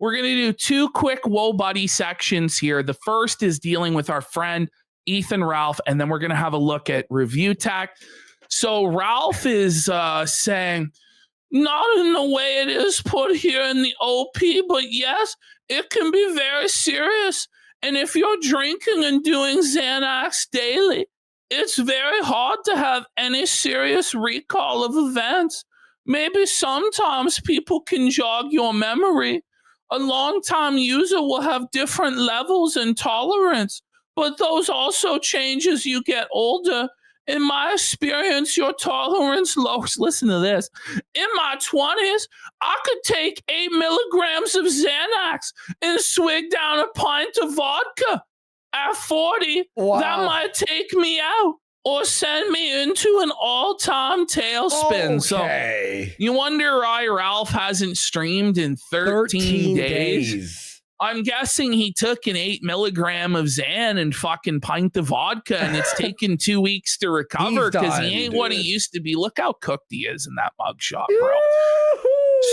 We're going to do 2 quick Whoa Buddy sections here. The first is dealing with our friend Ethan Ralph, and then we're going to have a look at Review Tech. So Ralph is saying, not in the way it is put here in the OP, but yes, it can be very serious. And if you're drinking and doing Xanax daily, it's very hard to have any serious recall of events. Maybe sometimes people can jog your memory. A long-time user will have different levels and tolerance, but those also change as you get older. In my experience, your tolerance lowers. Listen to this. In my 20s, I could take 8 milligrams of Xanax and swig down a pint of vodka. At 40, that might take me out or send me into an all-time tailspin. Okay. So you wonder why Ralph hasn't streamed in 13 days. I'm guessing he took an 8 milligram of Xan and fucking pint of vodka, and it's taken 2 weeks to recover because he ain't what he used to be. Look how cooked he is in that mugshot, bro.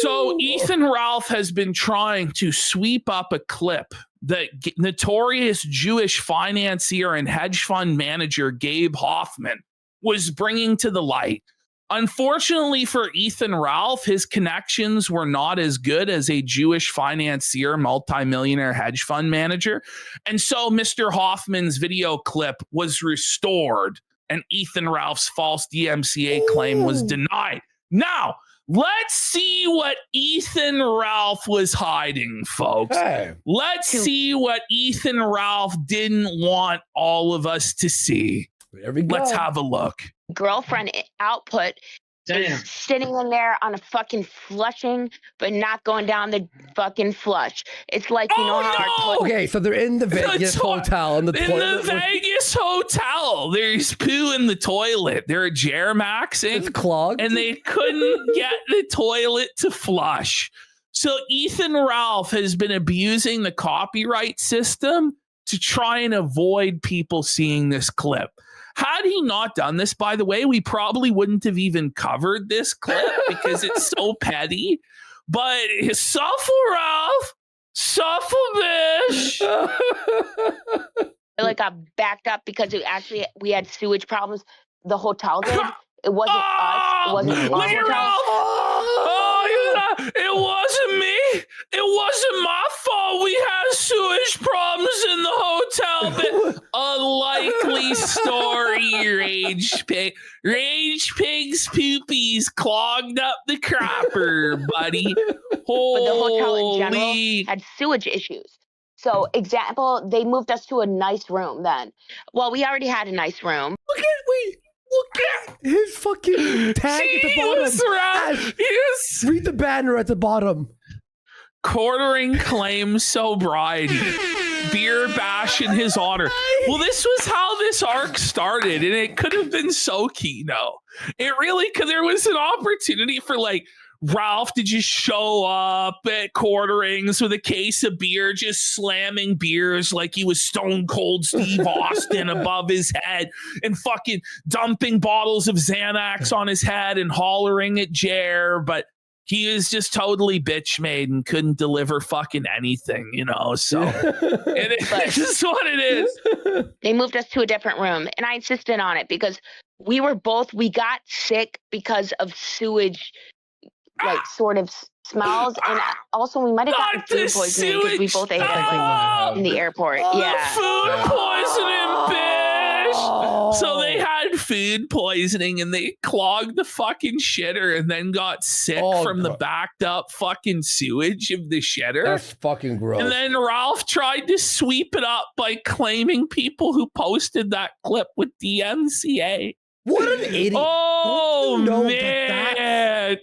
So Ethan Ralph has been trying to sweep up a clip that notorious Jewish financier and hedge fund manager Gabe Hoffman was bringing to the light. Unfortunately for Ethan Ralph, his connections were not as good as a Jewish financier, multimillionaire hedge fund manager. And so Mr. Hoffman's video clip was restored and Ethan Ralph's false DMCA claim was denied. Now, let's see what Ethan Ralph was hiding, folks. Hey. Let's see what Ethan Ralph didn't want all of us to see. There we go. Let's have a look. Girlfriend output is sitting in there on a fucking flushing, but not going down the fucking flush. It's like, you know how... Okay, so they're in the Vegas hotel. In the Vegas hotel. There's poo in the toilet. They're Jermaxxing. It's clogged. And they couldn't get the toilet to flush. So Ethan Ralph has been abusing the copyright system to try and avoid people seeing this clip. Had he not done this, by the way, we probably wouldn't have even covered this clip because it's so petty. But suffer, Ralph. Suffer, bitch. Like got backed up because we had sewage problems. The hotel did. It wasn't us. It wasn't my hotel. It wasn't me. It wasn't my fault. We had sewage problems in the hotel. But a likely story, Rage Pig. Rage Pig's poopies clogged up the crapper, buddy. But the hotel in general had sewage issues. So, example, they moved us to a nice room then. Well, we already had a nice room. Look at his fucking tag at the bottom. Read the banner at the bottom. Quartering claims sobriety. Beer bash in his honor. Well, this was how this arc started, and it could have been so Kino. It really could. There was an opportunity for like Ralph to just show up at Quarterings with a case of beer, just slamming beers like he was Stone Cold Steve Austin above his head and fucking dumping bottles of Xanax on his head and hollering at Jer, but he is just totally bitch made and couldn't deliver fucking anything, you know, so it's just what it is. They moved us to a different room, and I insisted on it because we got sick because of sewage, like sort of smells, and also we might have gotten food poisoning because we both ate it in the airport. Food poisoning, bitch. So they had food poisoning and they clogged the fucking shitter and then got sick from the backed up fucking sewage of the shitter. That's fucking gross. And then Ralph tried to sweep it up by claiming people who posted that clip with DMCA. What an idiot. Oh, man.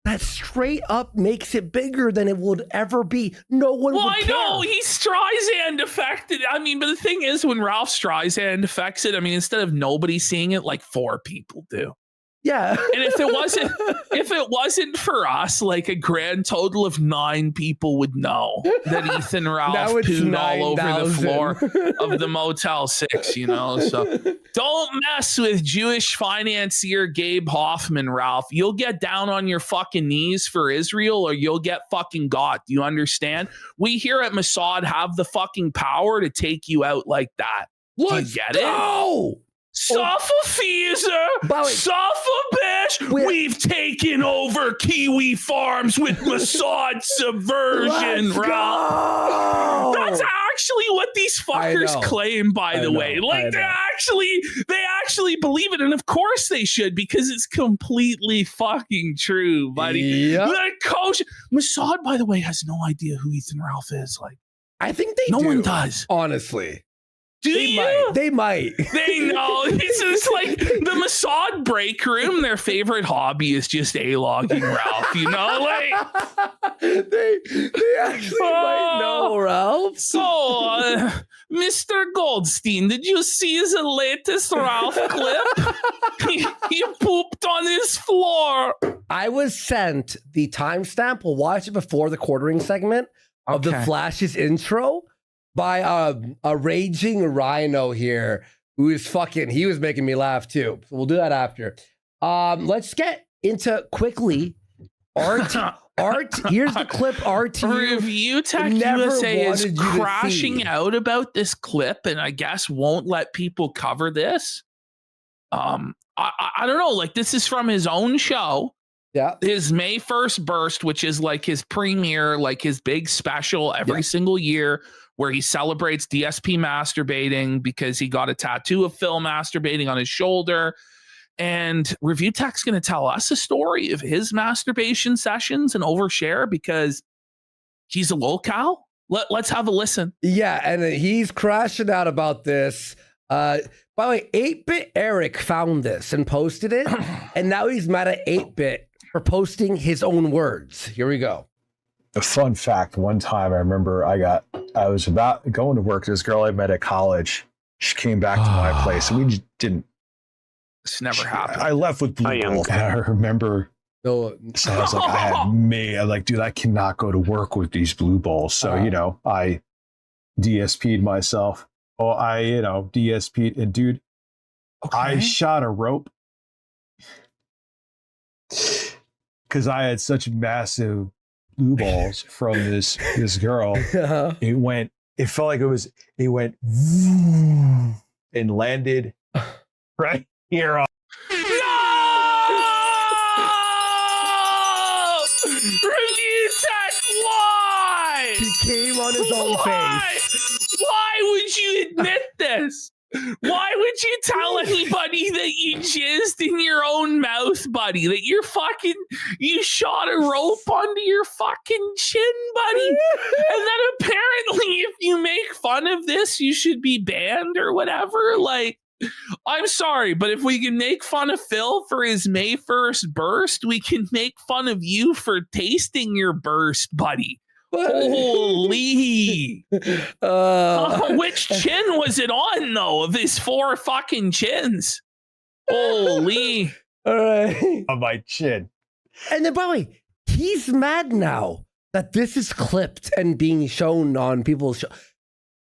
That straight up makes it bigger than it would ever be. No one would care. Well, I know. He's Streisand affected. I mean, but the thing is, when Ralph Streisand affects it, I mean, instead of nobody seeing it, like 4 people do. Yeah. And if it wasn't for us, like a grand total of 9 people would know that Ethan Ralph pooed all over the floor of the Motel 6, you know? So Don't mess with Jewish financier Gabe Hoffman, Ralph. You'll get down on your fucking knees for Israel or you'll get fucking got. Do you understand? We here at Mossad have the fucking power to take you out like that. Let's Do you get go! it? Safa Feezer, Safa Bish, we've taken over Kiwi Farms with Mossad subversion, Ralph. That's actually what these fuckers claim, by the way. Like they actually believe it, and of course they should, because it's completely fucking true, buddy. Yep. The coach Mossad, by the way, has no idea who Ethan Ralph is. Like, I think they no do. one does. Honestly. They might. They know. It's just like the Mossad break room. Their favorite hobby is just A-logging Ralph. You know, like they actually might know Ralph. So, Mr. Goldstein, did you see the latest Ralph clip? he pooped on his floor. I was sent the timestamp. We'll watch it before the quartering segment of the Flash's intro by a raging rhino here who is he was making me laugh too. So we'll do that after. Let's get into quickly Art, here's the clip. ReviewTechUSA is crashing out about this clip and I guess won't let people cover this. I don't know, like this is from his own show. Yeah. His May 1st burst, which is like his premiere, like his big special every single year where he celebrates DSP masturbating because he got a tattoo of Phil masturbating on his shoulder. And ReviewTech's going to tell us a story of his masturbation sessions and overshare because he's a locale. Let's have a listen. Yeah, and he's crashing out about this. By the way, 8-Bit Eric found this and posted it, and now he's mad at 8-Bit for posting his own words. Here we go. A fun fact, one time I remember I was about going to work. This girl I met at college, she came back to my place and we just didn't. This never happened. I left with blue balls. And I remember, so I was like, I'm like, dude, I cannot go to work with these blue balls. So, I DSP'd myself. Oh, DSP'd. And dude, I shot a rope because I had such massive blue balls from this girl. It felt like it went and landed right here on. No! ReviewTech, why? He came on his own face. Why would you admit this? Why would you tell anybody that you jizzed in your own mouth, buddy? That you shot a rope onto your fucking chin, buddy? And then apparently if you make fun of this, you should be banned or whatever. Like, I'm sorry, but if we can make fun of Phil for his May 1st burst, we can make fun of you for tasting your burst, buddy. Holy. Which chin was it on, though, of his 4 fucking chins? Holy. All right. On my chin. And then, by the way, he's mad now that this is clipped and being shown on people's show.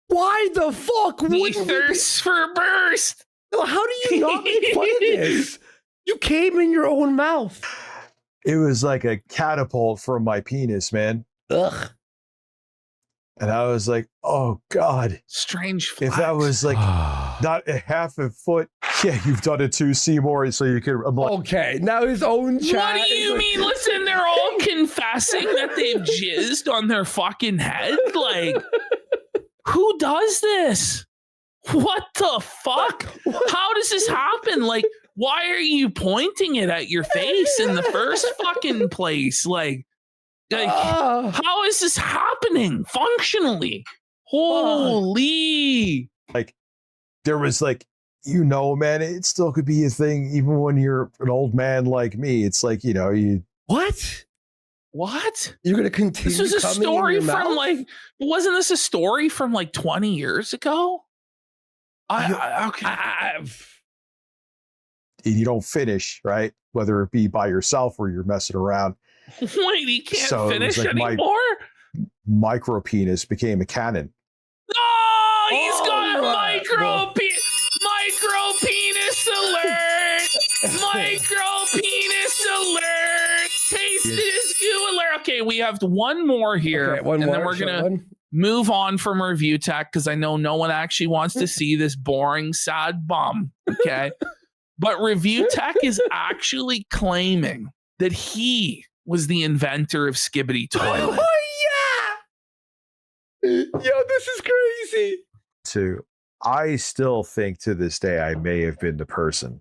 Why the fuck would he thirsts for a burst? How do you not make fun of this? You came in your own mouth. It was like a catapult from my penis, man. Ugh. And I was like, oh, God. Strange flex. If that was like not a half a foot, yeah, you've done it too, Seymour. So you can. Okay, now his own chat. What do you mean? Listen, they're all confessing that they've jizzed on their fucking head. Like, who does this? What the fuck? How does this happen? Like, why are you pointing it at your face in the first fucking place? Like, how is this happening functionally? Holy. Like, there was like, man, it still could be a thing even when you're an old man like me. It's like, you. What? You're going to continue? This was a story from wasn't this a story from like 20 years ago? You don't finish, right? Whether it be by yourself or you're messing around. Wait, he can't finish anymore? Micro penis became a cannon. No, he's got a micro penis. Micro penis alert. Tasted his goo alert. Okay, we have one more here. Okay, one more. Then we're going to move on from Review Tech because I know no one actually wants to see this boring, sad bum. Okay. But Review Tech is actually claiming that he was the inventor of Skibbity Toilet. Oh, yeah. Yo, this is crazy. I still think to this day I may have been the person.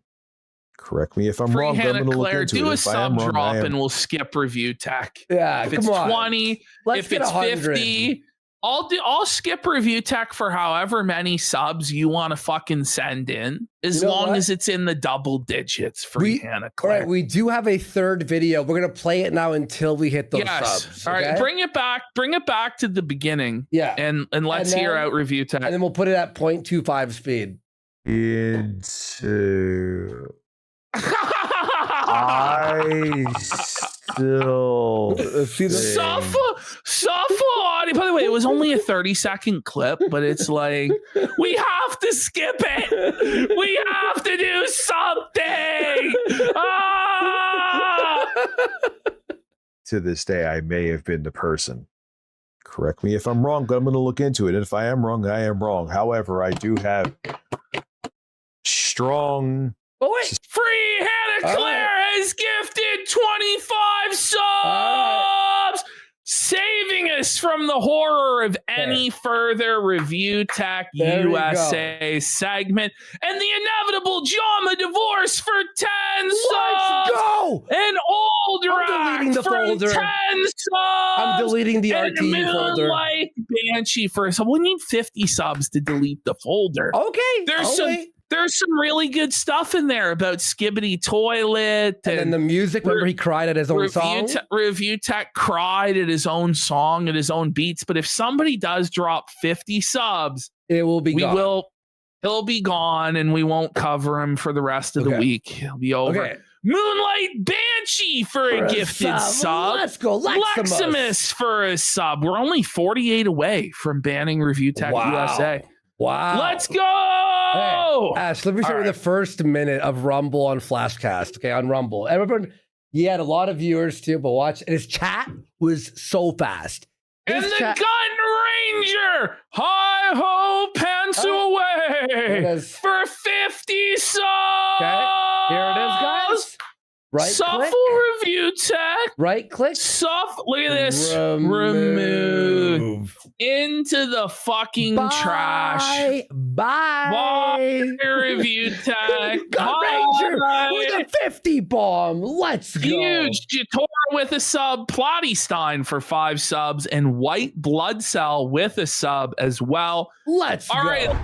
Correct me if I'm wrong. Hannah I'm going to look Claire, into do it. a sub drop and we'll skip Review Tech. Yeah, if it's 20, if it's 50, I'll skip Review Tech for however many subs you want to fucking send in, as long as it's in the double digits for Hannah Claire. All right, we do have a third video. We're gonna play it now until we hit those subs. All right, bring it back to the beginning. Yeah, and let's hear out Review Tech, and then we'll put it at 0.25 speed. Into I still Suffer audio. By the way, it was only a 30-second clip, but it's like we have to skip it. We have to do something. To this day, I may have been the person. Correct me if I'm wrong, but I'm going to look into it. And if I am wrong, I am wrong. However, I do have strong. Oh wait! Free Hannah Claire has gifted 25 subs, saving us from the horror of any further Review Tech USA segment and the inevitable Jama divorce for 10 subs. Let's go! An old rack for 10 subs. I'm deleting the RT folder. Moonlight Banshee for some. We need 50 subs to delete the folder. Okay, There's some really good stuff in there about Skibbity Toilet. And then the music, remember he cried at his own song? Review Tech cried at his own song, at his own beats. But if somebody does drop 50 subs, it will be gone. He'll be gone and we won't cover him for the rest of the week. He'll be over. Okay. Moonlight Banshee for a gifted sub. Let's go. Leximus for a sub. We're only 48 away from banning Review Tech USA. Wow. Let's go. Hey, Ash, let me show you the first minute of Rumble on Flashcast. Okay, on Rumble. Everyone, he had a lot of viewers too, but watch. And his chat was so fast. And the Gun Ranger, hi ho, pencil away for 50 subs. Okay, here it is, guys. Right Suffle Review Tech. Right click. Look at this. Remove. Into the fucking trash. Bye. Review Tech. Gun Ranger with a 50 bomb. Let's go. Huge Jatora with a sub. Plotty for 5 subs. And White Blood Cell with a sub as well. Let's go. All right.